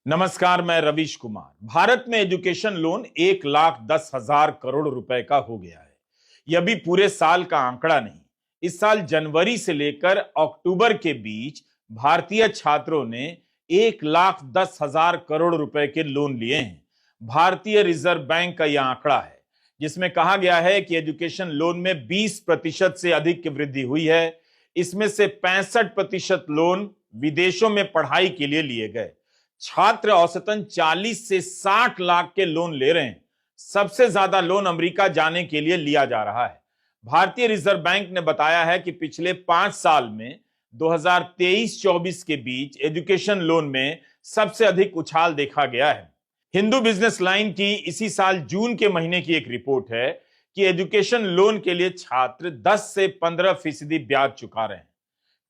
नमस्कार, मैं रवीश कुमार। भारत में एजुकेशन लोन 1,10,000 करोड़ रुपए का हो गया है। यह भी पूरे साल का आंकड़ा नहीं। इस साल जनवरी से लेकर अक्टूबर के बीच भारतीय छात्रों ने 1,10,000 करोड़ रुपए के लोन लिए हैं। भारतीय रिजर्व बैंक का यह आंकड़ा है, जिसमें कहा गया है कि एजुकेशन लोन में 20% से अधिक की वृद्धि हुई है। इसमें से 65% लोन विदेशों में पढ़ाई के लिए लिए गए। छात्र औसतन 40 से 60 लाख के लोन ले रहे हैं। सबसे ज्यादा लोन अमेरिका जाने के लिए लिया जा रहा है। भारतीय रिजर्व बैंक ने बताया है कि पिछले 5 साल में 2023-24 के बीच एजुकेशन लोन में सबसे अधिक उछाल देखा गया है। हिंदू बिजनेस लाइन की इसी साल जून के महीने की एक रिपोर्ट है कि एजुकेशन लोन के लिए छात्र 10 से 15% ब्याज चुका रहे हैं।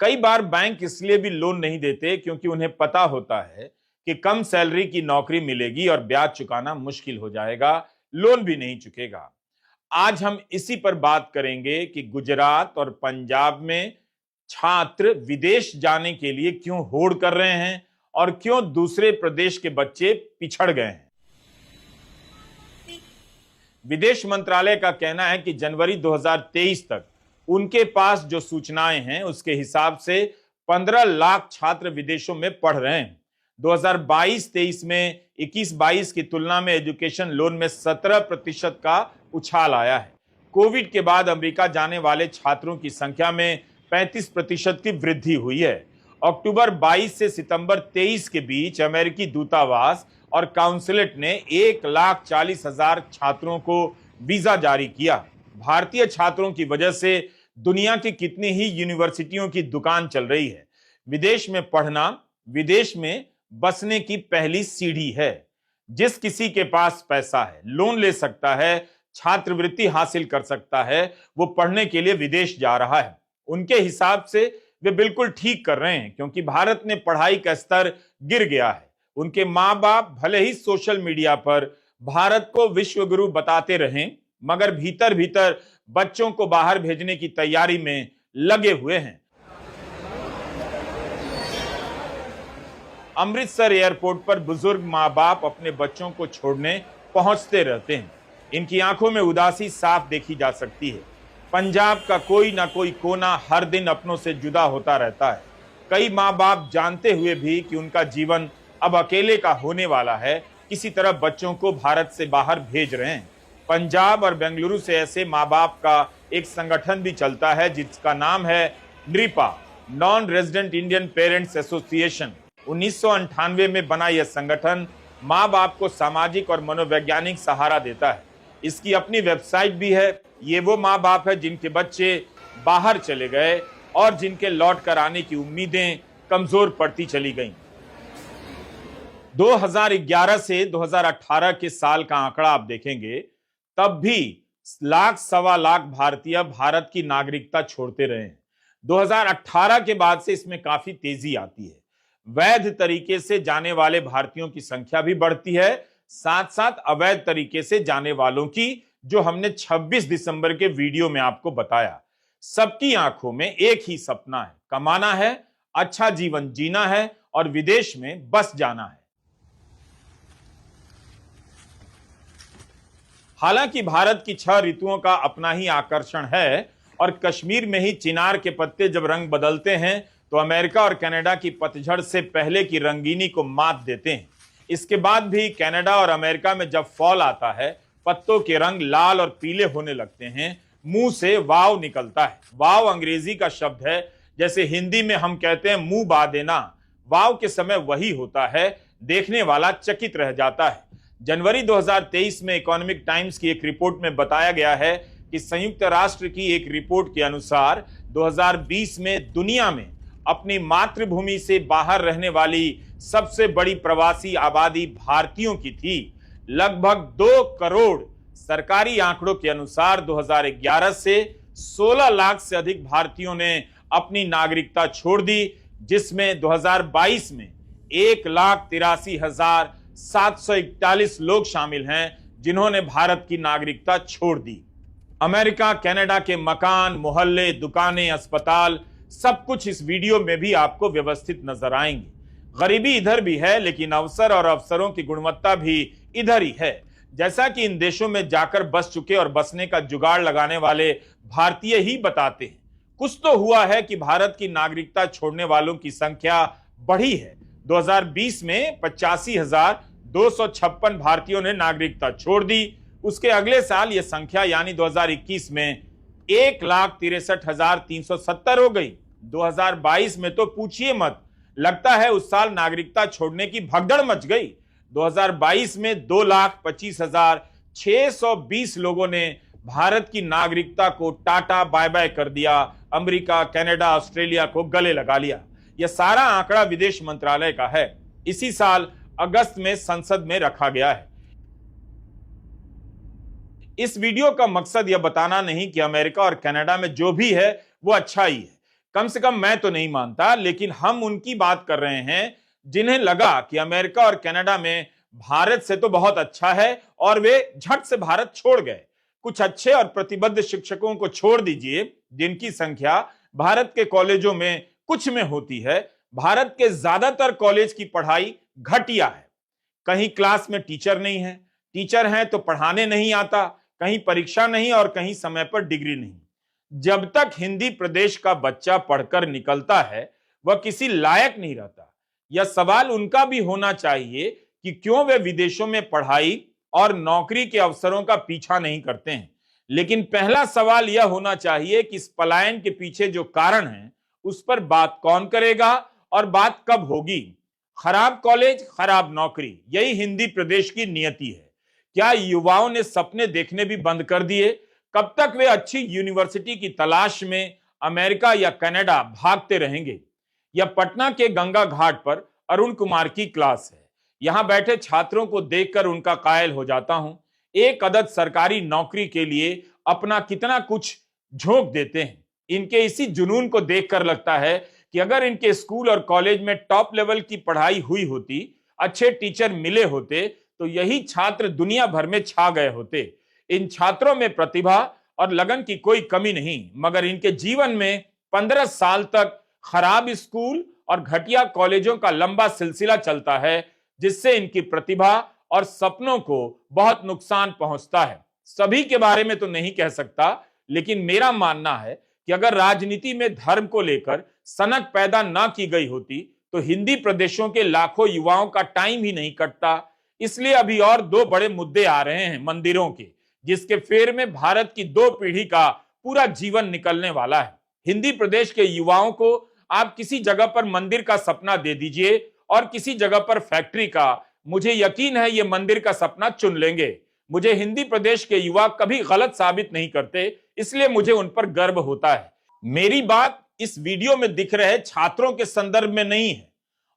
कई बार बैंक इसलिए भी लोन नहीं देते क्योंकि उन्हें पता होता है कि कम सैलरी की नौकरी मिलेगी और ब्याज चुकाना मुश्किल हो जाएगा, लोन भी नहीं चुकेगा। आज हम इसी पर बात करेंगे कि गुजरात और पंजाब में छात्र विदेश जाने के लिए क्यों होड़ कर रहे हैं और क्यों दूसरे प्रदेश के बच्चे पिछड़ गए हैं। विदेश मंत्रालय का कहना है कि जनवरी 2023 तक उनके पास जो सूचनाएं हैं उसके हिसाब से 15 लाख छात्र विदेशों में पढ़ रहे हैं। 2022-23 में 21-22 की तुलना में एजुकेशन लोन में 17% का उछाल आया है। कोविड के बाद अमेरिका जाने वाले छात्रों की संख्या में 35% की वृद्धि हुई है। अक्टूबर 22 से सितंबर 23 के बीच अमेरिकी दूतावास और काउंसलेट ने 1,40,000 छात्रों को वीजा जारी किया। भारतीय छात्रों की वजह से दुनिया की कितनी ही यूनिवर्सिटियों की दुकान चल रही है। विदेश में पढ़ना विदेश में बसने की पहली सीढ़ी है। जिस किसी के पास पैसा है, लोन ले सकता है, छात्रवृत्ति हासिल कर सकता है, वो पढ़ने के लिए विदेश जा रहा है। उनके हिसाब से वे बिल्कुल ठीक कर रहे हैं, क्योंकि भारत में पढ़ाई का स्तर गिर गया है। उनके माँ बाप भले ही सोशल मीडिया पर भारत को विश्व गुरु बताते रहें, मगर भीतर भीतर बच्चों को बाहर भेजने की तैयारी में लगे हुए हैं। अमृतसर एयरपोर्ट पर बुजुर्ग माँ बाप अपने बच्चों को छोड़ने पहुंचते रहते हैं। इनकी आंखों में उदासी साफ देखी जा सकती है। पंजाब का कोई ना कोई कोना हर दिन अपनों से जुदा होता रहता है। कई माँ बाप जानते हुए भी कि उनका जीवन अब अकेले का होने वाला है, किसी तरह बच्चों को भारत से बाहर भेज रहे हैं। पंजाब और बेंगलुरु से ऐसे माँ बाप का एक संगठन भी चलता है, जिसका नाम है NREPA, non resident Indian parents association. 1998 में बना यह संगठन माँ बाप को सामाजिक और मनोवैज्ञानिक सहारा देता है। इसकी अपनी वेबसाइट भी है। ये वो माँ बाप है जिनके बच्चे बाहर चले गए और जिनके लौट कर आने की उम्मीदें कमजोर पड़ती चली गईं। 2011 से 2018 के साल का आंकड़ा आप देखेंगे, तब भी लाख सवा लाख भारतीय भारत की नागरिकता छोड़ते रहे हैं। 2018 के बाद से इसमें काफी तेजी आती है। वैध तरीके से जाने वाले भारतीयों की संख्या भी बढ़ती है, साथ साथ अवैध तरीके से जाने वालों की, जो हमने 26 दिसंबर के वीडियो में आपको बताया। सबकी आंखों में एक ही सपना है, कमाना है, अच्छा जीवन जीना है और विदेश में बस जाना है। हालांकि भारत की 6 ऋतुओं का अपना ही आकर्षण है और कश्मीर में ही चिनार के पत्ते जब रंग बदलते हैं तो अमेरिका और कनाडा की पतझड़ से पहले की रंगीनी को मात देते हैं। इसके बाद भी कनाडा और अमेरिका में जब फॉल आता है, पत्तों के रंग लाल और पीले होने लगते हैं, मुंह से वाव निकलता है। वाव अंग्रेजी का शब्द है, जैसे हिंदी में हम कहते हैं मुंह बा देना। वाव के समय वही होता है, देखने वाला चकित रह जाता है। जनवरी 2023 में इकोनॉमिक टाइम्स की एक रिपोर्ट में बताया गया है कि संयुक्त राष्ट्र की एक रिपोर्ट के अनुसार 2020 में दुनिया में अपनी मातृभूमि से बाहर रहने वाली सबसे बड़ी प्रवासी आबादी भारतीयों की थी, लगभग 2 करोड़। सरकारी आंकड़ों के अनुसार 2011 से 16 लाख से अधिक भारतीयों ने अपनी नागरिकता छोड़ दी, जिसमें 2022 में 1,83,741 लोग शामिल हैं जिन्होंने भारत की नागरिकता छोड़ दी। अमेरिका, कनाडा के मकान, मोहल्ले, दुकानें, अस्पताल, सब कुछ इस वीडियो में भी आपको व्यवस्थित नजर आएंगे। गरीबी इधर भी है, लेकिन अवसर और अवसरों की गुणवत्ता भी इधर ही है। जैसा कि इन देशों में जाकर बस चुके और बसने का जुगाड़ लगाने वाले भारतीय ही बताते हैं। कुछ तो हुआ है कि भारत की नागरिकता छोड़ने वालों की संख्या बढ़ी है। 2020 में 85,256 भारतीयों ने नागरिकता छोड़ दी। उसके अगले साल यह संख्या यानी 2021 में 1,63,370 हो गई। 2022 में तो पूछिए मत, लगता है उस साल नागरिकता छोड़ने की भगदड़ मच गई। 2022 में 2,25,620 लोगों ने भारत की नागरिकता को टाटा बाय बाय कर दिया, अमेरिका, कनाडा, ऑस्ट्रेलिया को गले लगा लिया। यह सारा आंकड़ा विदेश मंत्रालय का है। इसी साल अगस्त में संसद में रखा गया है। इस वीडियो का मकसद यह बताना नहीं कि अमेरिका और कनाडा में जो भी है वो अच्छा ही है। कम से कम मैं तो नहीं मानता, लेकिन हम उनकी बात कर रहे हैं जिन्हें लगा कि अमेरिका और कनाडा में भारत से तो बहुत अच्छा है और वे झट से भारत छोड़ गए। कुछ अच्छे और प्रतिबद्ध शिक्षकों को छोड़ दीजिए, जिनकी संख्या भारत के कॉलेजों में कुछ में होती है। भारत के ज्यादातर कॉलेज की पढ़ाई घटिया है। कहीं क्लास में टीचर नहीं है, टीचर हैं तो पढ़ाने नहीं आता, कहीं परीक्षा नहीं और कहीं समय पर डिग्री नहीं। जब तक हिंदी प्रदेश का बच्चा पढ़कर निकलता है, वह किसी लायक नहीं रहता। यह सवाल उनका भी होना चाहिए कि क्यों वे विदेशों में पढ़ाई और नौकरी के अवसरों का पीछा नहीं करते हैं। लेकिन पहला सवाल यह होना चाहिए कि इस पलायन के पीछे जो कारण है उस पर बात कौन करेगा और बात कब होगी। खराब कॉलेज, खराब नौकरी, यही हिंदी प्रदेश की नियति है। क्या युवाओं ने सपने देखने भी बंद कर दिए? कब तक वे अच्छी यूनिवर्सिटी की तलाश में अमेरिका या कनाडा भागते रहेंगे? यह पटना के गंगा घाट पर अरुण कुमार की क्लास है। यहां बैठे छात्रों को देखकर उनका कायल हो जाता हूं। एक अदद सरकारी नौकरी के लिए अपना कितना कुछ झोंक देते हैं। इनके इसी जुनून को देखकर लगता है कि अगर इनके स्कूल और कॉलेज में टॉप लेवल की पढ़ाई हुई होती, अच्छे टीचर मिले होते, तो यही छात्र दुनिया भर में छा गए होते। इन छात्रों में प्रतिभा और लगन की कोई कमी नहीं, मगर इनके जीवन में 15 साल तक खराब स्कूल और घटिया कॉलेजों का लंबा सिलसिला चलता है, जिससे इनकी प्रतिभा और सपनों को बहुत नुकसान पहुंचता है। सभी के बारे में तो नहीं कह सकता, लेकिन मेरा मानना है कि अगर राजनीति में धर्म को लेकर सनक पैदा ना की गई होती तो हिंदी प्रदेशों के लाखों युवाओं का टाइम ही नहीं कटता। इसलिए अभी और दो बड़े मुद्दे आ रहे हैं मंदिरों के, जिसके फेर में भारत की 2 पीढ़ी का पूरा जीवन निकलने वाला है। हिंदी प्रदेश के युवाओं को आप किसी जगह पर मंदिर का सपना दे दीजिए और किसी जगह पर फैक्ट्री का, मुझे यकीन है ये मंदिर का सपना चुन लेंगे। मुझे हिंदी प्रदेश के युवा कभी गलत साबित नहीं करते, इसलिए मुझे उन पर गर्व होता है। मेरी बात इस वीडियो में दिख रहे छात्रों के संदर्भ में नहीं है,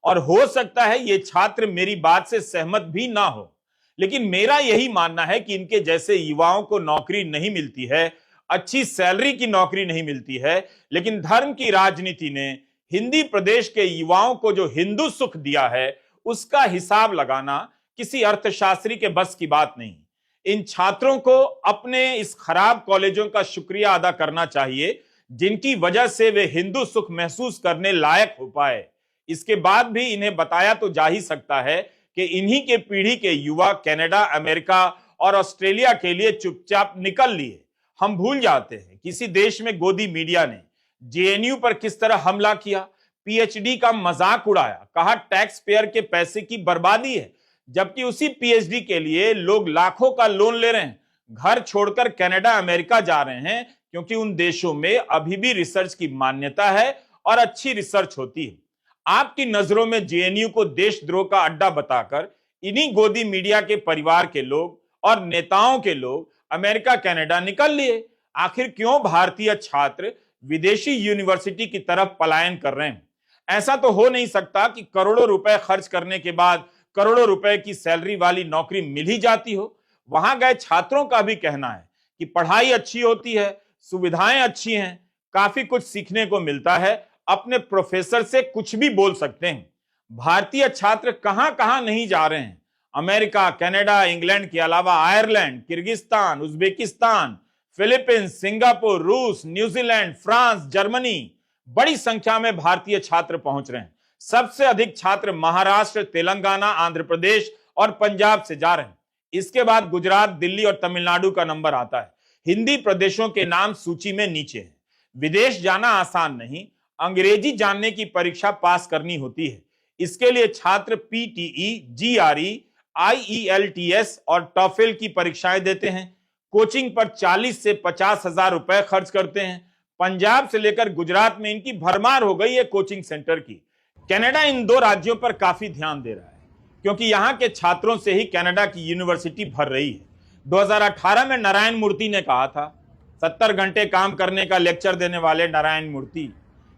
और हो सकता है ये छात्र मेरी बात से सहमत भी ना हो, लेकिन मेरा यही मानना है कि इनके जैसे युवाओं को नौकरी नहीं मिलती है, अच्छी सैलरी की नौकरी नहीं मिलती है, लेकिन धर्म की राजनीति ने हिंदी प्रदेश के युवाओं को जो हिंदू सुख दिया है उसका हिसाब लगाना किसी अर्थशास्त्री के बस की बात नहीं। इन छात्रों को अपने इस खराब कॉलेजों का शुक्रिया अदा करना चाहिए, जिनकी वजह से वे हिंदू सुख महसूस करने लायक हो पाए। इसके बाद भी इन्हें बताया तो जा ही सकता है कि इन्हीं के पीढ़ी के युवा कनाडा, अमेरिका और ऑस्ट्रेलिया के लिए चुपचाप निकल लिए। हम भूल जाते हैं किसी देश में गोदी मीडिया ने जेएनयू पर किस तरह हमला किया, पीएचडी का मजाक उड़ाया, कहा टैक्स पेयर के पैसे की बर्बादी है, जबकि उसी पीएचडी के लिए लोग लाखों का लोन ले रहे हैं, घर छोड़कर कनाडा, अमेरिका जा रहे हैं, क्योंकि उन देशों में अभी भी रिसर्च की मान्यता है और अच्छी रिसर्च होती है। आपकी नजरों में जेएनयू को देशद्रोह का अड्डा बताकर इन्हीं गोदी मीडिया के परिवार के लोग और नेताओं के लोग अमेरिका, कनाडा निकल लिए। आखिर क्यों भारतीय छात्र विदेशी यूनिवर्सिटी की तरफ पलायन कर रहे हैं? ऐसा तो हो नहीं सकता कि करोड़ों रुपए खर्च करने के बाद करोड़ों रुपए की सैलरी वाली नौकरी मिल ही जाती हो। वहां गए छात्रों का भी कहना है कि पढ़ाई अच्छी होती है, सुविधाएं अच्छी हैं, काफी कुछ सीखने को मिलता है, अपने प्रोफेसर से कुछ भी बोल सकते हैं। भारतीय छात्र कहां कहां नहीं जा रहे हैं। अमेरिका, कनाडा, इंग्लैंड के अलावा Ireland, Kyrgyzstan, Uzbekistan, Philippines, Singapore, रूस, न्यूजीलैंड, फ्रांस, जर्मनी, बड़ी संख्या में भारतीय छात्र पहुंच रहे हैं। सबसे अधिक छात्र महाराष्ट्र, तेलंगाना, आंध्र प्रदेश और पंजाब से जा रहे हैं। इसके बाद गुजरात, दिल्ली और तमिलनाडु का नंबर आता है। हिंदी प्रदेशों के नाम सूची में नीचे हैं। विदेश जाना आसान नहीं, अंग्रेजी जानने की परीक्षा पास करनी होती है। इसके लिए छात्र पीटीई, जीआरई, आईईएलटीएस और टॉफेल की परीक्षाएं देते हैं। कोचिंग पर 40 से 50 हजार रुपए खर्च करते हैं। पंजाब से लेकर गुजरात में इनकी भरमार हो गई है कोचिंग सेंटर की। कनाडा इन दो राज्यों पर काफी ध्यान दे रहा है, क्योंकि यहां के छात्रों से ही कनाडा की यूनिवर्सिटी भर रही है। 2018 में नारायण मूर्ति ने कहा था, 70 घंटे काम करने का लेक्चर देने वाले नारायण मूर्ति,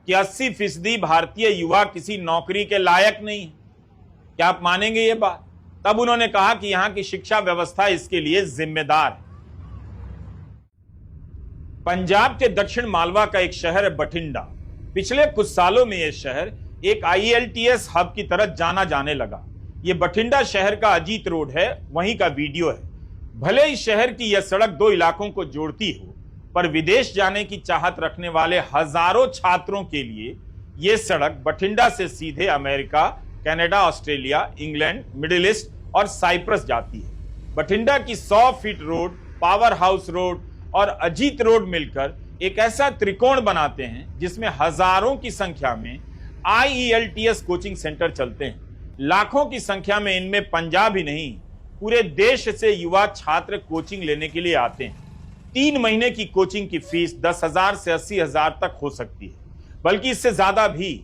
कि 80% भारतीय युवा किसी नौकरी के लायक नहीं है। क्या आप मानेंगे ये बात? तब उन्होंने कहा कि यहां की शिक्षा व्यवस्था इसके लिए जिम्मेदार है। पंजाब के दक्षिण मालवा का एक शहर है बठिंडा। पिछले कुछ सालों में यह शहर एक आईएलटीएस हब की तरह जाना जाने लगा। ये बठिंडा शहर का अजीत रोड है, वहीं का वीडियो है। भले ही शहर की यह सड़क दो इलाकों को जोड़ती हो, पर विदेश जाने की चाहत रखने वाले हजारों छात्रों के लिए यह सड़क बठिंडा से सीधे America, Canada, Australia, England, middle east और साइप्रस जाती है। बठिंडा की 100 feet road, power house road और अजीत रोड मिलकर एक ऐसा त्रिकोण बनाते हैं जिसमें हजारों की संख्या में आईईएलटीएस कोचिंग सेंटर चलते हैं। लाखों की संख्या में इनमें पंजाब ही नहीं, पूरे देश से युवा छात्र कोचिंग लेने के लिए आते हैं। 3 महीने की कोचिंग की फीस 10,000 से 80,000 तक हो सकती है, बल्कि इससे ज्यादा भी।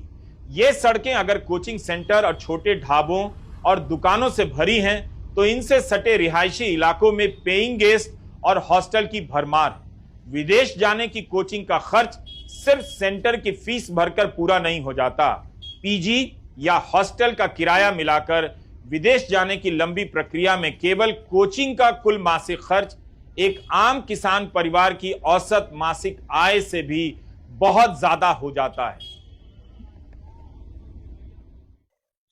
ये सड़कें अगर कोचिंग सेंटर और छोटे ढाबों और दुकानों से भरी हैं, तो इनसे सटे रिहायशी इलाकों में पेइंग गेस्ट और हॉस्टल की भरमार है। विदेश जाने की कोचिंग का खर्च सिर्फ सेंटर की फीस भरकर पूरा नहीं हो जाता। पीजी या हॉस्टल का किराया मिलाकर विदेश जाने की लंबी प्रक्रिया में केवल कोचिंग का कुल मासिक खर्च एक आम किसान परिवार की औसत मासिक आय से भी बहुत ज्यादा हो जाता है।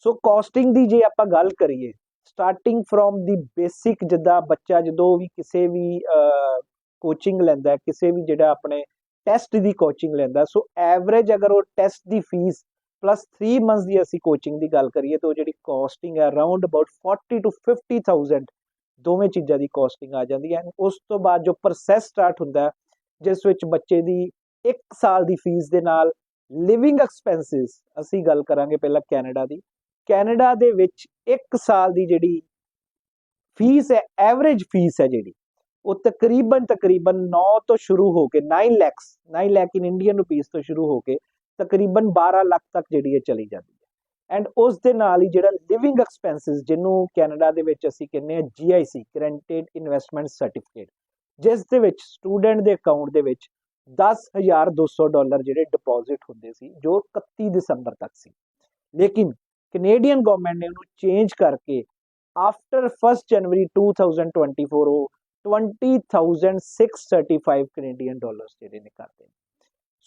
सो कॉस्टिंग ਦੀ ਜੇ ਆਪਾਂ ਗੱਲ ਕਰੀਏ, ਸਟਾਰਟਿੰਗ ਫਰੋਮ ਦੀ ਬੇਸਿਕ, ਜਿੱਦਾਂ ਬੱਚਾ ਜਦੋਂ ਵੀ ਕਿਸੇ ਵੀ ਕੋਚਿੰਗ ਲੈਂਦਾ, ਕਿਸੇ ਵੀ ਜਿਹੜਾ ਆਪਣੇ ਟੈਸਟ ਦੀ ਕੋਚਿੰਗ ਲੈਂਦਾ, ਸੋ ਐਵਰੇਜ ਅਗਰ ਉਹ ਟੈਸਟ ਦੀ ਫੀਸ ਪਲੱਸ 3 ਮੰਥਸ ਦੀ ਅਸੀਂ ਕੋਚਿੰਗ ਦੀ ਗੱਲ ਕਰੀਏ ਤਾਂ ਉਹ ਜਿਹੜੀ ਕੋਸਟਿੰਗ ਹੈ ਅਰਾਊਂਡ ਅਬਾਊਟ 40 to 50,000 ਦੋਵੇਂ ਚੀਜ਼ਾਂ ਦੀ ਕੋਸਟਿੰਗ ਆ ਜਾਂਦੀ ਹੈ। ਉਸ ਤੋਂ ਬਾਅਦ ਜੋ ਪ੍ਰੋਸੈਸ ਸਟਾਰਟ ਹੁੰਦਾ, ਜਿਸ ਵਿੱਚ ਬੱਚੇ ਦੀ 1 ਸਾਲ ਦੀ ਫੀਸ ਦੇ ਨਾਲ ਲਿਵਿੰਗ ਐਕਸਪੈਂਸਿਸ, ਅਸੀਂ ਗੱਲ ਕਰਾਂਗੇ ਪਹਿਲਾਂ ਕੈਨੇਡਾ ਦੀ। ਕੈਨੇਡਾ ਦੇ ਵਿੱਚ 1 ਸਾਲ ਦੀ ਜਿਹੜੀ ਫੀਸ ਹੈ, ਐਵਰੇਜ ਫੀਸ ਹੈ ਜਿਹੜੀ, ਉਹ ਤਕਰੀਬਨ 9 ਤੋਂ ਸ਼ੁਰੂ ਹੋ ਕੇ 9 ਲੱਖ ਇਨ ਇੰਡੀਅਨ ਰੁਪੀਸ ਤੋਂ ਸ਼ੁਰੂ ਹੋ ਕੇ ਤਕਰੀਬਨ 12 ਲੱਖ ਤੱਕ ਜਿਹੜੀ ਇਹ ਚਲੀ ਜਾਂਦੀ ਹੈ। ਐਂਡ ਉਸ ਦੇ ਨਾਲ ਹੀ ਜਿਹੜਾ ਲਿਵਿੰਗ ਐਕਸਪੈਂਸਿਸ, ਜਿਹਨੂੰ ਕੈਨੇਡਾ ਦੇ ਵਿੱਚ ਅਸੀਂ ਕਹਿੰਦੇ ਹਾਂ GIC, ਗਰੰਟਿਡ ਇਨਵੈਸਟਮੈਂਟ ਸਰਟੀਫਿਕੇਟ, ਜਿਸ ਦੇ ਵਿੱਚ ਸਟੂਡੈਂਟ ਦੇ ਅਕਾਊਂਟ ਦੇ ਵਿੱਚ $10,200 ਜਿਹੜੇ ਡਿਪੋਜ਼ਿਟ ਹੁੰਦੇ ਸੀ, ਜੋ 31 ਦਸੰਬਰ ਤੱਕ ਸੀ। ਲੇਕਿਨ ਕੈਨੇਡੀਅਨ ਗਵਰਨਮੈਂਟ ਨੇ ਉਹਨੂੰ ਚੇਂਜ ਕਰਕੇ ਆਫਟਰ 1 ਜਨਵਰੀ 2024 ਉਹ $20,635 ਕੈਨੇਡੀਅਨ ਡਾਲਰਸ ਜਿਹੜੇ ਨੇ ਕਰਦੇ ਨੇ।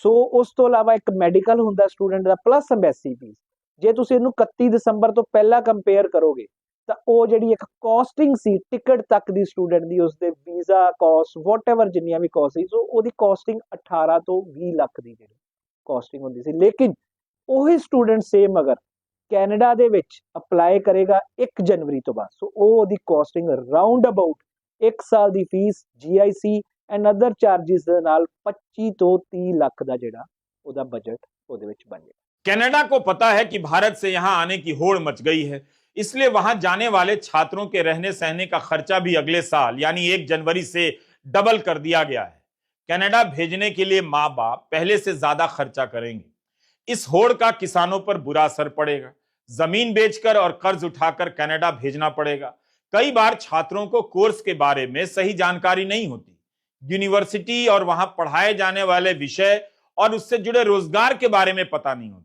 ਸੋ ਉਸ ਤੋਂ ਇਲਾਵਾ ਇੱਕ ਮੈਡੀਕਲ ਹੁੰਦਾ ਸਟੂਡੈਂਟ ਦਾ, ਪਲੱਸ ਐਮਬੈਸੀ ਫੀਸ। ਜੇ ਤੁਸੀਂ ਇਹਨੂੰ 31 ਦਸੰਬਰ ਤੋਂ ਪਹਿਲਾਂ ਕੰਪੇਅਰ ਕਰੋਗੇ ਤਾਂ ਉਹ ਜਿਹੜੀ ਇੱਕ ਕੋਸਟਿੰਗ ਸੀ ਟਿਕਟ ਤੱਕ ਦੀ ਸਟੂਡੈਂਟ ਦੀ, ਉਸਦੇ ਵੀਜ਼ਾ ਕਾਸਟ, ਵਾਟਐਵਰ ਜਿੰਨੀਆਂ ਵੀ ਕਾਸਟ ਸੀ, ਸੋ ਉਹਦੀ ਕੋਸਟਿੰਗ 18 ਤੋਂ 20 ਲੱਖ ਦੀ ਜਿਹੜੀ ਕੋਸਟਿੰਗ ਹੁੰਦੀ ਸੀ। ਲੇਕਿਨ ਉਹੀ ਸਟੂਡੈਂਟ ਸੇਮ ਅਗਰ ਕੈਨੇਡਾ ਦੇ ਵਿੱਚ ਅਪਲਾਈ ਕਰੇਗਾ 1 ਜਨਵਰੀ ਤੋਂ ਬਾਅਦ, ਸੋ ਉਹ ਉਹਦੀ ਕੋਸਟਿੰਗ ਰਾਉਂਡ ਅਬਾਊਟ 1 ਸਾਲ ਦੀ fees, GIC and other charges ਦੇ ਨਾਲ 25 ਤੋਂ 30 ਲੱਖ ਦਾ ਜਿਹੜਾ ਉਹਦਾ ਬਜਟ ਉਹਦੇ ਵਿੱਚ ਬਣ ਜਾਏਗਾ। कनाडा को पता है कि भारत से यहां आने की होड़ मच गई है, इसलिए वहां जाने वाले छात्रों के रहने सहने का खर्चा भी अगले साल यानी 1 जनवरी से डबल कर दिया गया है। कनाडा भेजने के लिए माँ बाप पहले से ज्यादा खर्चा करेंगे। इस होड़ का किसानों पर बुरा असर पड़ेगा। जमीन बेचकर और कर्ज उठाकर कनाडा भेजना पड़ेगा। कई बार छात्रों को कोर्स के बारे में सही जानकारी नहीं होती, यूनिवर्सिटी और वहां पढ़ाए जाने वाले विषय और उससे जुड़े रोजगार के बारे में पता नहीं होता।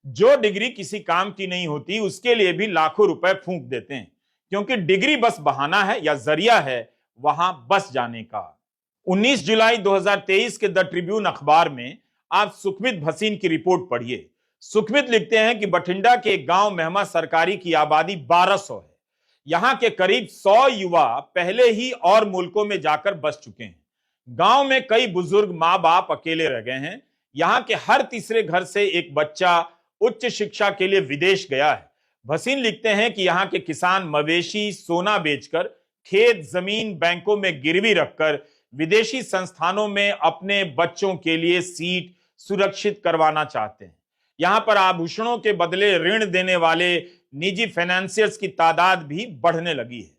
जो डिग्री किसी काम की नहीं होती, उसके लिए भी लाखों रुपए फूंक देते हैं, क्योंकि डिग्री बस बहाना है या जरिया है वहां बस जाने का। 19 जुलाई 2023 के द ट्रिब्यून अखबार में आप सुखमित भसीन की रिपोर्ट पढ़िए। सुखमित लिखते हैं कि बठिंडा के एक गांव मेहमा सरकारी की आबादी 1200 है। यहां के करीब 100 युवा पहले ही और मुल्कों में जाकर बस चुके हैं। गांव में कई बुजुर्ग माँ बाप अकेले रह गए हैं। यहां के हर तीसरे घर से एक बच्चा उच्च शिक्षा के लिए विदेश गया है। भसीन लिखते हैं कि यहाँ के किसान मवेशी सोना बेचकर, खेत जमीन बैंकों में गिरवी रखकर विदेशी संस्थानों में अपने बच्चों के लिए सीट सुरक्षित करवाना चाहते हैं। यहाँ पर आभूषणों के बदले ऋण देने वाले निजी फाइनेंसियर्स की तादाद भी बढ़ने लगी है।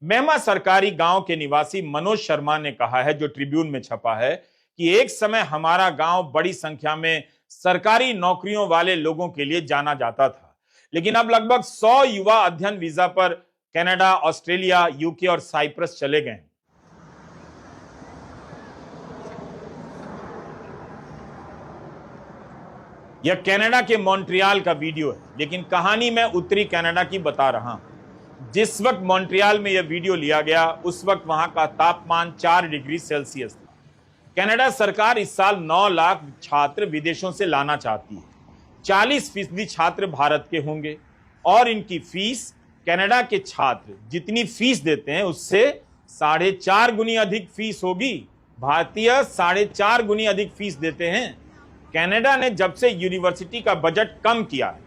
मेहमा सरकारी गांव के निवासी मनोज शर्मा ने कहा है, जो ट्रिब्यून में छपा है, कि एक समय हमारा गांव बड़ी संख्या में सरकारी नौकरियों वाले लोगों के लिए जाना जाता था, लेकिन अब लगभग 100 युवा अध्ययन वीजा पर कनाडा, ऑस्ट्रेलिया, यूके और साइप्रस चले गए। यह कनाडा के मॉन्ट्रियल का वीडियो है, लेकिन कहानी मैं उत्तरी कनाडा की बता रहा हूं। जिस वक्त मॉन्ट्रियल में यह वीडियो लिया गया, उस वक्त वहां का तापमान 4 डिग्री सेल्सियस था। कनाडा सरकार इस साल 9 लाख छात्र विदेशों से लाना चाहती है। 40% छात्र भारत के होंगे और इनकी फीस कनाडा के छात्र जितनी फीस देते हैं उससे 4.5 गुनी अधिक फीस होगी। भारतीय 4.5 गुनी अधिक फीस देते हैं। कनाडा ने जब से यूनिवर्सिटी का बजट कम किया है,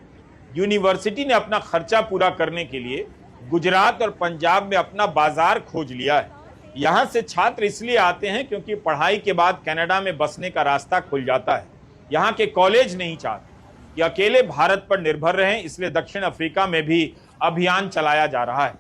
यूनिवर्सिटी ने अपना खर्चा पूरा करने के लिए गुजरात और पंजाब में अपना बाजार खोज लिया है। यहां से छात्र इसलिए आते हैं क्योंकि पढ़ाई के बाद कनाडा में बसने का रास्ता खुल जाता है। यहां के कॉलेज नहीं चाहते कि अकेले भारत पर निर्भर रहें, इसलिए दक्षिण अफ्रीका में भी अभियान चलाया जा रहा है।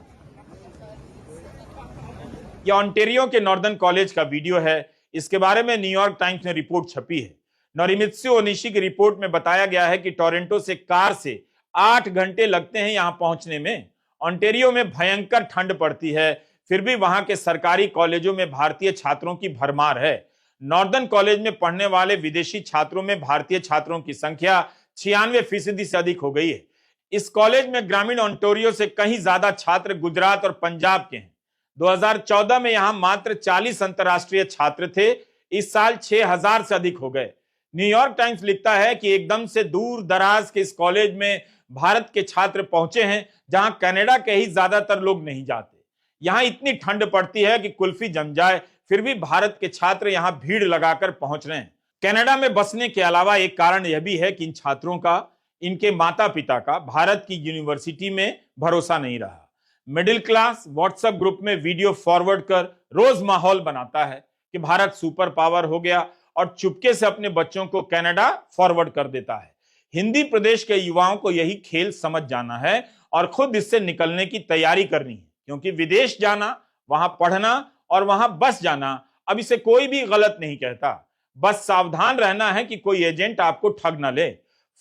यह ओंटारियो के नॉर्दर्न कॉलेज का वीडियो है। इसके बारे में न्यूयॉर्क टाइम्स में रिपोर्ट छपी है। नोरिमित्सु ओनिशी की रिपोर्ट में बताया गया है कि टोरंटो से कार से 8 घंटे लगते हैं यहां पहुंचने में। ओंटारियो में भयंकर ठंड पड़ती है, फिर भी वहां के सरकारी कॉलेजों में भारतीय छात्रों की भरमार है। नॉर्दर्न कॉलेज में पढ़ने वाले विदेशी छात्रों में भारतीय छात्रों की संख्या 96% से अधिक हो गई है। इस कॉलेज में ग्रामीण ओंटारियो से कहीं ज्यादा छात्र गुजरात और पंजाब के हैं। 2014 में यहां मात्र 40 अंतरराष्ट्रीय छात्र थे, इस साल 6000 से अधिक हो गए। न्यूयॉर्क टाइम्स लिखता है कि एकदम से दूर दराज के इस कॉलेज में भारत के छात्र पहुंचे हैं, जहां कनाडा के ही ज्यादातर लोग नहीं जाते। यहां इतनी ठंड पड़ती है कि कुल्फी जम जाए, फिर भी भारत के छात्र यहां भीड़ लगाकर पहुंच रहे हैं। कनाडा में बसने के अलावा एक कारण यह भी है कि इन छात्रों का, इनके माता पिता का भारत की यूनिवर्सिटी में भरोसा नहीं रहा। मिडिल क्लास व्हाट्सएप ग्रुप में वीडियो फॉरवर्ड कर रोज माहौल बनाता है कि भारत सुपर पावर हो गया और चुपके से अपने बच्चों को कनाडा फॉरवर्ड कर देता है। हिंदी प्रदेश के युवाओं को यही खेल समझ जाना है और खुद इससे निकलने की तैयारी करनी है, क्योंकि विदेश जाना, वहां पढ़ना और वहां बस जाना अब इसे कोई भी गलत नहीं कहता। बस सावधान रहना है कि कोई एजेंट आपको ठग न ले,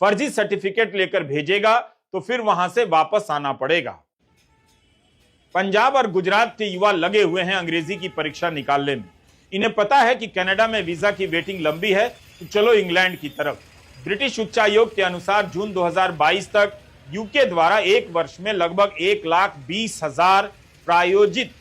फर्जी सर्टिफिकेट लेकर भेजेगा तो फिर वहां से वापस आना पड़ेगा। पंजाब और गुजरात के युवा लगे हुए हैं अंग्रेजी की परीक्षा निकालने में। इन्हें पता है कि कनाडा में वीजा की वेटिंग लंबी है, तो चलो इंग्लैंड की तरफ। ब्रिटिश उच्चायोग के अनुसार जून 2022 तक यूके द्वारा एक वर्ष में लगभग 1,20,000 प्रायोजित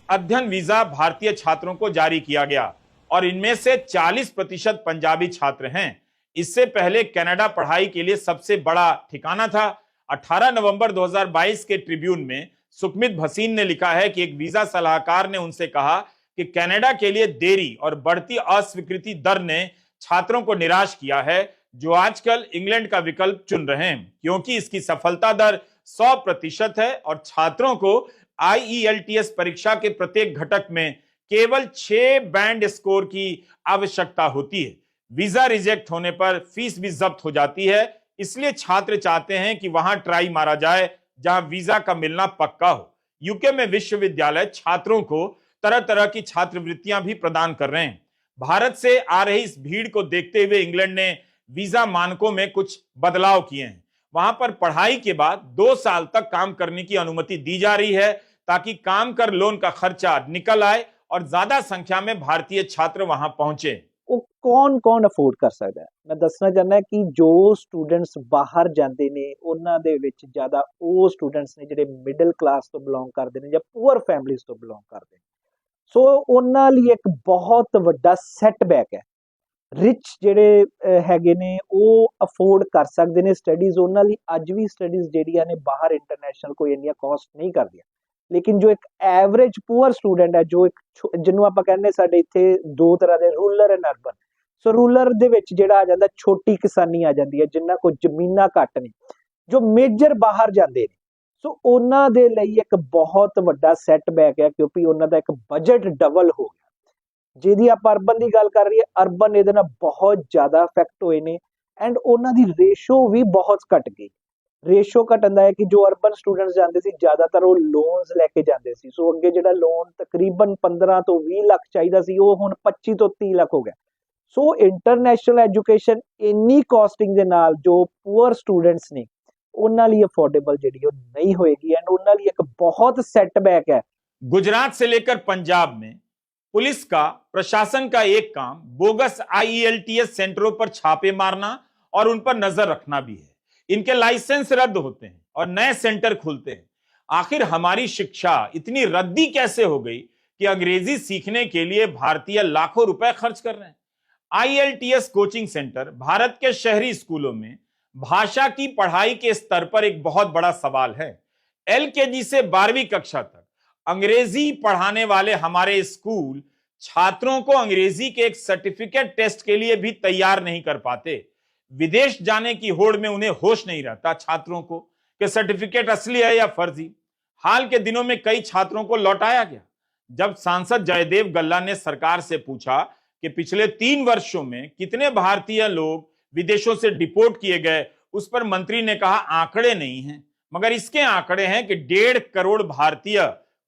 अध्ययन वीजा भारतीय छात्रों को जारी किया गया और इनमें से 40% पंजाबी छात्र हैं। इससे पहले कनाडा पढ़ाई के लिए सबसे बड़ा ठिकाना था। 18 नवंबर 2022 के ट्रिब्यून में सुखमित भसीन ने लिखा है कि एक वीजा सलाहकार ने उनसे कहा कि कनाडा के लिए देरी और बढ़ती अस्वीकृति दर ने छात्रों को निराश किया है, जो आजकल इंग्लैंड का विकल्प चुन रहे हैं, क्योंकि इसकी सफलता दर 100% है और छात्रों को IELTS परीक्षा के प्रत्येक घटक में केवल 6 बैंड स्कोर की आवश्यकता होती है। वीजा रिजेक्ट होने पर फीस भी जब्त हो जाती है, इसलिए छात्र चाहते हैं कि वहां ट्राई मारा जाए जहां वीजा का मिलना पक्का हो। यूके में विश्वविद्यालय छात्रों को तरह तरह की छात्रवृत्तियां भी प्रदान कर रहे हैं। भारत से आ रही इस भीड़ को देखते हुए इंग्लैंड ने वीजा मानकों में कुछ बदलाव किए हैं। वहां पर पढ़ाई के बाद 2 साल तक काम करने की अनुमति दी जा रही है, ताकि काम कर लोन का खर्चा निकल आए और ज्यादा संख्या में भारतीय छात्र वहां पहुंचे। वो कौन अफोर्ड कर सकता है? मैं दसना चाहना कि जो स्टूडेंट्स बाहर जाते ने ਉਹਨਾਂ ਦੇ ਵਿੱਚ ਜ਼ਿਆਦਾ ਉਹ ਸਟੂਡੈਂਟਸ ਨੇ ਜਿਹੜੇ ਮਿਡਲ ਕਲਾਸ ਤੋਂ ਬਿਲੋਂਗ ਕਰਦੇ ਨੇ ਜਾਂ ਪੂਅਰ ਫੈਮਿਲੀਜ਼ ਤੋਂ ਬਿਲੋਂਗ ਕਰਦੇ ਨੇ। ਸੋ ਉਹਨਾਂ ਲਈ ਇੱਕ ਬਹੁਤ ਵੱਡਾ ਸੈਟਬੈਕ ਹੈ। ਰਿਚ ਜਿਹੜੇ ਹੈਗੇ ਨੇ ਉਹ ਅਫੋਰਡ ਕਰ ਸਕਦੇ ਨੇ ਸਟੱਡੀਜ਼, ਉਹਨਾਂ ਲਈ ਅੱਜ ਵੀ ਸਟੱਡੀਜ਼ ਜਿਹੜੀਆਂ ਨੇ ਬਾਹਰ ਇੰਟਰਨੈਸ਼ਨਲ ਕੋਈ ਇੰਨੀਆਂ ਕਾਸਟ ਨਹੀਂ ਕਰਦੀਆਂ। ਲੇਕਿਨ ਜੋ ਇੱਕ ਐਵਰੇਜ ਪੂਅਰ ਸਟੂਡੈਂਟ ਹੈ, ਜੋ ਇੱਕ ਜਿਹਨੂੰ ਆਪਾਂ ਕਹਿੰਦੇ ਸਾਡੇ ਇੱਥੇ ਦੋ ਤਰ੍ਹਾਂ ਦੇ rural and urban, so rural ਦੇ ਵਿੱਚ ਜਿਹੜਾ ਆ ਜਾਂਦਾ ਛੋਟੀ ਕਿਸਾਨੀ ਆ ਜਾਂਦੀ ਹੈ, ਜਿਨ੍ਹਾਂ ਕੋਲ ਜ਼ਮੀਨਾਂ ਘੱਟ ਨੇ, ਜੋ ਮੇਜਰ ਬਾਹਰ ਜਾਂਦੇ ਨੇ। ਸੋ ਉਹਨਾਂ ਦੇ ਲਈ ਇੱਕ ਬਹੁਤ ਵੱਡਾ ਸੈਟਬੈਕ ਹੈ, ਕਿਉਂਕਿ ਉਹਨਾਂ ਦਾ ਇੱਕ ਬਜਟ ਡਬਲ ਹੋ ਗਿਆ। ਜਿਹਦੀ ਆਪਾਂ ਅਰਬਨ ਦੀ ਗੱਲ ਕਰ ਰਹੀ ਹੈ, ਅਰਬਨ ਇਹਦੇ ਨਾਲ ਬਹੁਤ ਜ਼ਿਆਦਾ ਇਫੈਕਟ ਹੋਏ ਨੇ, ਐਂਡ ਉਹਨਾਂ ਦੀ ਰੇਸ਼ੋ ਵੀ ਬਹੁਤ ਘਟ ਗਈ। ਰੇਸ਼ੋ ਘਟਣ ਦਾ ਹੈ ਕਿ ਜੋ ਅਰਬਨ ਸਟੂਡੈਂਟਸ ਜਾਂਦੇ ਸੀ, ਜ਼ਿਆਦਾਤਰ ਉਹ ਲੋਨਸ ਲੈ ਕੇ ਜਾਂਦੇ ਸੀ। ਸੋ ਅੱਗੇ ਜਿਹੜਾ ਲੋਨ ਤਕਰੀਬਨ 15 ਤੋਂ 20 ਲੱਖ ਚਾਹੀਦਾ ਸੀ, ਉਹ ਹੁਣ 25 ਤੋਂ 30 ਲੱਖ ਹੋ ਗਿਆ। ਸੋ ਇੰਟਰਨੈਸ਼ਨਲ ਐਜੂਕੇਸ਼ਨ ਇੰਨੀ ਕਾਸਟਿੰਗ ਦੇ ਨਾਲ ਜੋ ਪੂਅਰ ਸਟੂਡੈਂਟਸ ਨੇ ਉਹਨਾਂ ਲਈ ਅਫੋਰडेबल ਜਿਹੜੀ ਉਹ नहीं होएगी, एंड ਉਹਨਾਂ ਲਈ ਇੱਕ ਬਹੁਤ सेटबैक है। गुजरात से लेकर पंजाब में पुलिस का, प्रशासन का एक काम बोगस IELTS सेंटरों पर छापे मारना और उन पर नजर रखना भी है। इनके लाइसेंस रद्द होते हैं और नए सेंटर खुलते हैं। आखिर हमारी शिक्षा इतनी रद्दी कैसे हो गई कि अंग्रेजी सीखने के लिए भारतीय लाखों रुपए खर्च कर रहे हैं। IELTS कोचिंग सेंटर भारत के शहरी स्कूलों में भाषा की पढ़ाई के स्तर पर एक बहुत बड़ा सवाल है। LKG से 12वीं कक्षा तक अंग्रेजी पढ़ाने वाले हमारे स्कूल छात्रों को अंग्रेजी के एक सर्टिफिकेट टेस्ट के लिए भी तैयार नहीं कर पाते। विदेश जाने की होड़ में उन्हें होश नहीं रहता छात्रों को कि सर्टिफिकेट असली है या फर्जी। हाल के दिनों में कई छात्रों को लौटाया गया। जब सांसद जयदेव गल्ला ने सरकार से पूछा कि पिछले 3 वर्षों में कितने भारतीय लोग विदेशों से डिपोर्ट किए गए, उस पर मंत्री ने कहा आंकड़े नहीं हैं, मगर इसके आंकड़े हैं कि 1.5 करोड़ भारतीय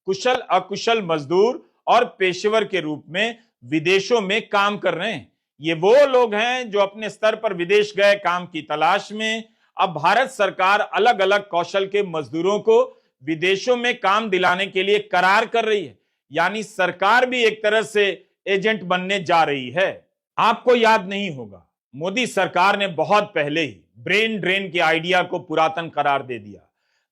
कुशल अकुशल मजदूर और पेशेवर के रूप में विदेशों में काम कर रहे हैं। ये वो लोग हैं जो अपने स्तर पर विदेश गए काम की तलाश में। अब भारत सरकार अलग अलग कौशल के मजदूरों को विदेशों में काम दिलाने के लिए करार कर रही है, यानी सरकार भी एक तरह से एजेंट बनने जा रही है। आपको याद नहीं होगा, मोदी सरकार ने बहुत पहले ही ब्रेन ड्रेन के आइडिया को पुरातन करार दे दिया।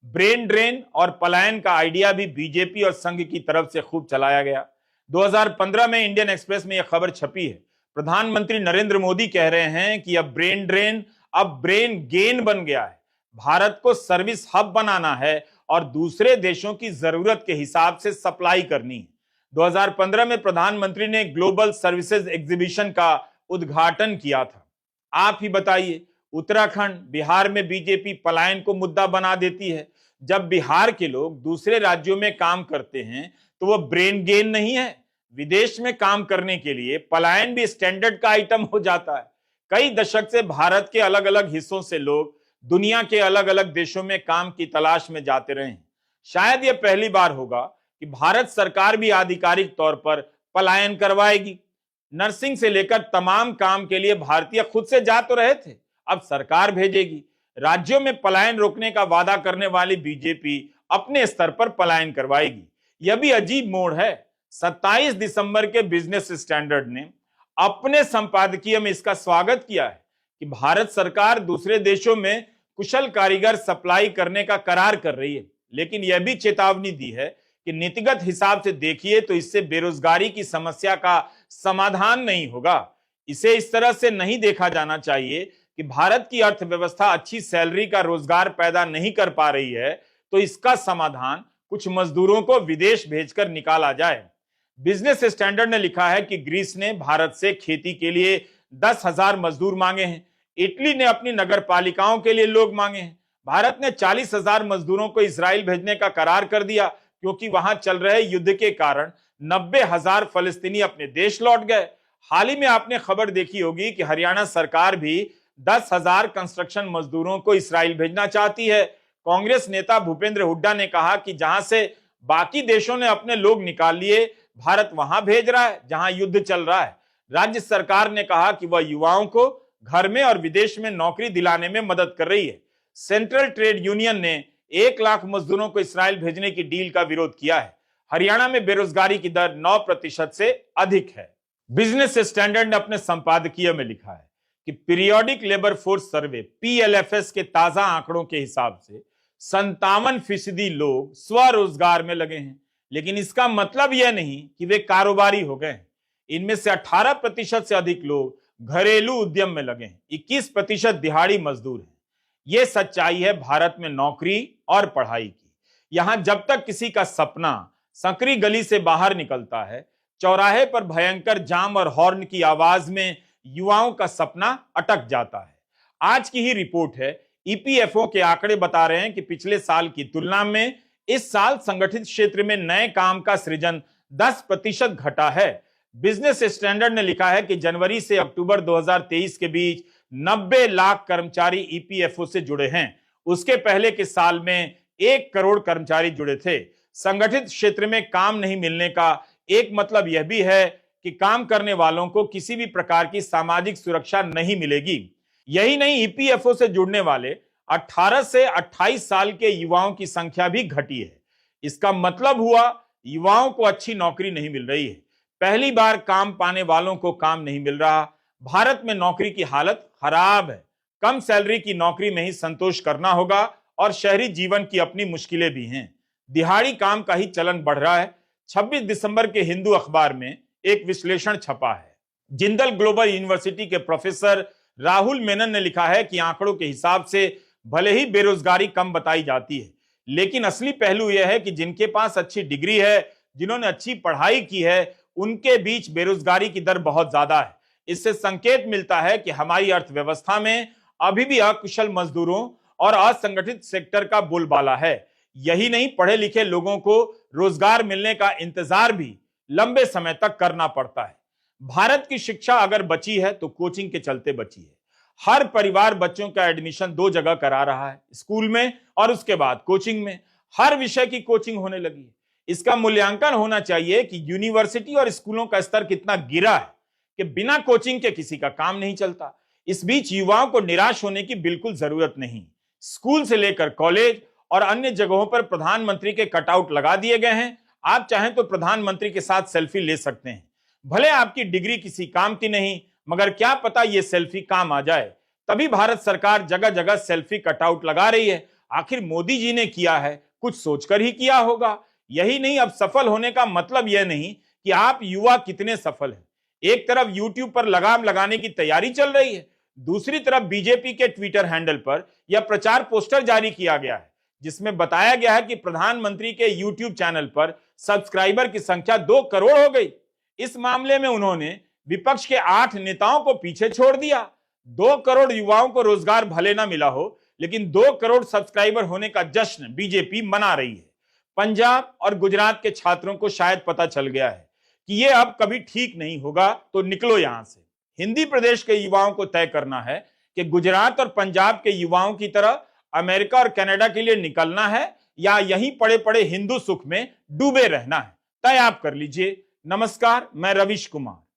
ब्रेन ड्रेन और पलायन का आइडिया भी बीजेपी और संघ की तरफ से खूब चलाया गया। 2015 में इंडियन एक्सप्रेस में यह खबर छपी है। प्रधानमंत्री नरेंद्र मोदी कह रहे हैं कि अब ब्रेन ड्रेन अब ब्रेन गेन बन गया है। भारत को सर्विस हब बनाना है और दूसरे देशों की जरूरत के हिसाब से सप्लाई करनी है। 2015 में प्रधानमंत्री ने ग्लोबल सर्विसेज एग्जीबिशन का उद्घाटन किया था। आप ही बताइए, उत्तराखंड, बिहार में बीजेपी पलायन को मुद्दा बना देती है। जब बिहार के लोग दूसरे राज्यों में काम करते हैं तो वो ब्रेन गेन नहीं है। विदेश में काम करने के लिए पलायन भी स्टैंडर्ड का आइटम हो जाता है। कई दशक से भारत के अलग अलग हिस्सों से लोग दुनिया के अलग अलग देशों में काम की तलाश में जाते रहे हैं। शायद यह पहली बार होगा कि भारत सरकार भी आधिकारिक तौर पर पलायन करवाएगी। नर्सिंग से लेकर तमाम काम के लिए भारतीय खुद से जा तो रहे थे, अब सरकार भेजेगी। राज्यों में पलायन रोकने का वादा करने वाली बीजेपी अपने स्तर पर पलायन करवाएगी। यह भी अजीब मोड़ है। 27 दिसंबर के बिजनेस स्टैंडर्ड ने अपने संपादकीय में इसका स्वागत किया है कि भारत सरकार दूसरे देशों में कुशल कारीगर सप्लाई करने का करार कर रही है, लेकिन यह भी चेतावनी दी है कि नीतिगत हिसाब से देखिए तो इससे बेरोजगारी की समस्या का समाधान नहीं होगा। इसे इस तरह से नहीं देखा जाना चाहिए कि भारत की अर्थव्यवस्था अच्छी सैलरी का रोजगार पैदा नहीं कर पा रही है तो इसका समाधान कुछ मजदूरों को विदेश भेजकर निकाला जाए। बिजनेस स्टैंडर्ड ने लिखा है कि ग्रीस ने भारत से खेती के लिए 10,000 मजदूर मांगे हैं। इटली ने अपनी नगर पालिकाओं के लिए लोग मांगे हैं। भारत ने 40,000 मजदूरों को इजराइल भेजने का करार कर दिया, क्योंकि वहां चल रहे युद्ध के कारण 90,000 फलस्तीनी अपने देश लौट गए। हाल ही में आपने खबर देखी होगी कि हरियाणा सरकार भी 10,000 कंस्ट्रक्शन मजदूरों को इस्राइल भेजना चाहती है। कांग्रेस नेता भूपेंद्र हुड्डा ने कहा कि जहां से बाकी देशों ने अपने लोग निकाल लिए, भारत वहां भेज रहा है जहां युद्ध चल रहा है। राज्य सरकार ने कहा कि वह युवाओं को घर में और विदेश में नौकरी दिलाने में मदद कर रही है। सेंट्रल ट्रेड यूनियन ने 1 लाख मजदूरों को इस्राइल भेजने की डील का विरोध किया है। हरियाणा में बेरोजगारी की दर 9% से अधिक है। बिजनेस स्टैंडर्ड ने अपने संपादकीय में लिखा है कि periodic labour force survey PLFS के ताजा आंकड़ों के हिसाब से 57% लोग स्वरोजगार में लगे हैं, लेकिन इसका मतलब यह नहीं कि वे कारोबारी हो गए हैं। इनमें से 18% से अधिक लोग घरेलू उद्यम में लगे हैं, 21% दिहाड़ी मजदूर हैं। यह सच्चाई है भारत में नौकरी और पढ़ाई की। यहां जब तक किसी का सपना संकरी गली से बाहर निकलता है, चौराहे पर भयंकर जाम और हॉर्न की आवाज में युवाओं का सपना अटक जाता है। आज की ही रिपोर्ट है, ईपीएफओ के आंकड़े बता रहे हैं कि पिछले साल की तुलना में इस साल संगठित क्षेत्र में नए काम का सृजन 10% घटा है। बिजनेस स्टैंडर्ड ने लिखा है कि जनवरी से अक्टूबर 2023 के बीच 90 लाख कर्मचारी ईपीएफओ से जुड़े हैं। उसके पहले के साल में 1 करोड़ कर्मचारी जुड़े थे। संगठित क्षेत्र में काम नहीं मिलने का एक मतलब यह भी है कि काम करने वालों को किसी भी प्रकार की सामाजिक सुरक्षा नहीं मिलेगी। यही नहीं, ईपीएफओ से जुड़ने वाले 18 से 28 साल के युवाओं की संख्या भी घटी है। इसका मतलब हुआ युवाओं को अच्छी नौकरी नहीं मिल रही है। पहली बार काम पाने वालों को काम नहीं मिल रहा। भारत में नौकरी की हालत खराब है। कम सैलरी की नौकरी में ही संतोष करना होगा और शहरी जीवन की अपनी मुश्किलें भी हैं। दिहाड़ी काम का ही चलन बढ़ रहा है। 26 दिसंबर के हिंदू अखबार में एक विश्लेषण छपा है। जिंदल ग्लोबल यूनिवर्सिटी के प्रोफेसर राहुल मेनन ने लिखा है कि आंकड़ों के हिसाब से भले ही बेरोजगारी कम बताई जाती है, लेकिन असली पहलू यह है कि जिनके पास अच्छी डिग्री है, जिन्होंने अच्छी पढ़ाई की है, उनके बीच बेरोजगारी की दर बहुत ज्यादा है। इससे संकेत मिलता है कि हमारी अर्थव्यवस्था में अभी भी अकुशल मजदूरों और असंगठित सेक्टर का बोलबाला है। यही नहीं, पढ़े लिखे लोगों को रोजगार मिलने का इंतजार भी लंबे समय तक करना पड़ता है। भारत की शिक्षा अगर बची है तो कोचिंग के चलते बची है। हर परिवार बच्चों का एडमिशन 2 जगह करा रहा है, स्कूल में और उसके बाद कोचिंग में। हर विषय की कोचिंग होने लगी है। इसका मूल्यांकन होना चाहिए कि यूनिवर्सिटी और स्कूलों का स्तर कितना गिरा है कि बिना कोचिंग के किसी का काम नहीं चलता। इस बीच युवाओं को निराश होने की बिल्कुल जरूरत नहीं। स्कूल से लेकर कॉलेज और अन्य जगहों पर प्रधानमंत्री के कटआउट लगा दिए गए हैं। आप चाहें तो प्रधानमंत्री के साथ सेल्फी ले सकते हैं। भले आपकी डिग्री किसी काम की नहीं, मगर क्या पता ये सेल्फी काम आ जाए। तभी भारत सरकार जगह जगह सेल्फी कटआउट लगा रही है। आखिर मोदी जी ने किया है, कुछ सोचकर ही किया होगा। यही नहीं, अब सफल होने का मतलब यह नहीं कि आप युवा कितने सफल हैं। एक तरफ यूट्यूब पर लगाम लगाने की तैयारी चल रही है, दूसरी तरफ बीजेपी के ट्विटर हैंडल पर यह प्रचार पोस्टर जारी किया गया है, जिसमें बताया गया है कि प्रधानमंत्री के यूट्यूब चैनल पर सब्सक्राइबर की संख्या 2 करोड़ हो गई। इस मामले में उन्होंने विपक्ष के 8 नेताओं को पीछे छोड़ दिया। 2 करोड़ युवाओं को रोजगार भले ना मिला हो, लेकिन 2 करोड़ सब्सक्राइबर होने का जश्न बीजेपी मना रही है। पंजाब और गुजरात के छात्रों को शायद पता चल गया है कि ये अब कभी ठीक नहीं होगा, तो निकलो यहां से। हिंदी प्रदेश के युवाओं को तय करना है कि गुजरात और पंजाब के युवाओं की तरह अमेरिका और कनाडा के लिए निकलना है या यहीं पड़े पड़े हिंदू सुख में डूबे रहना है। तय आप कर लीजिए। नमस्कार, मैं रविश कुमार।